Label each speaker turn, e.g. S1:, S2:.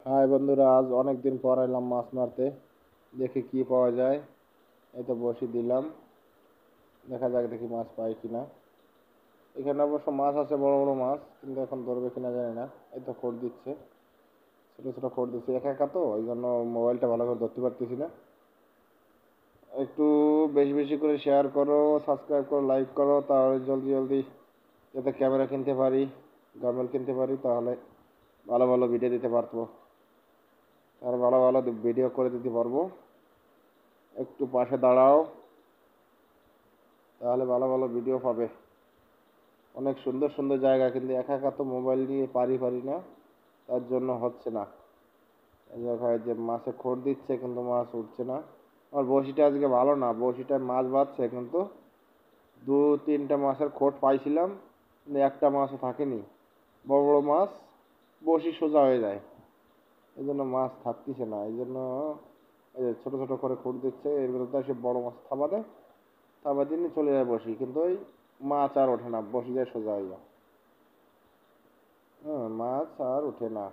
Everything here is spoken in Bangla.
S1: হাই বন্ধুরা, আজ অনেক দিন পর এলাম মাছ মারতে। দেখি কি পাওয়া যায়। এই তো বসি দিলাম, দেখা যাক দেখি মাছ পাই কিনা। এখানে অবশ্য মাছ আছে, বড় বড় মাছ, কিন্তু এখন ধরবে কিনা জানি না। এই তো খোঁড় দিচ্ছে, ছোট ছোট খোঁড় দিচ্ছে, একা একা তো এই জন্য মোবাইলটা ভালো করে ধরতে পারতেছি না। একটু বেশি বেশি করে শেয়ার করো, সাবস্ক্রাইব করো, লাইক করো, তাহলে জলদি জলদি যাতে ক্যামেরা কিনতে পারি, গার্মেল কিনতে পারি, তাহলে ভালো ভালো ভিডিও দিতে পারবো। আর ভালো ভালো ভিডিও করে দিতে পারবো। একটু পাশে দাঁড়াও, তাহলে ভালো ভালো ভিডিও পাবে। অনেক সুন্দর সুন্দর জায়গা, কিন্তু একা একা তো মোবাইল নিয়ে পারি না, তার জন্য হচ্ছে না। এই জায়গায় যে মাছে খোঁড় দিচ্ছে কিন্তু মাছ উঠছে না। আর বড়শিটা আজকে ভালো না, বড়শিটায় মাছ বাজছে, কিন্তু দু তিনটা মাছের খোঁট পাইছিলাম, কিন্তু একটা মাছও থাকেনি। বড় বড় মাছ বড়শি সোজা হয়ে যায়, এই জন্য মাছ থাকতেছে না। এই জন্য এই যে ছোট ছোট করে খোঁড় দিচ্ছে, এর ভিতরে সে বড় মাছ থাবা দেয়, থাবা দিয়ে চলে যায় বসি, কিন্তু ওই মাছ আর ওঠে না, বসি যায় সোজা হয়ে যায়। হ্যাঁ, মাছ আর ওঠে না।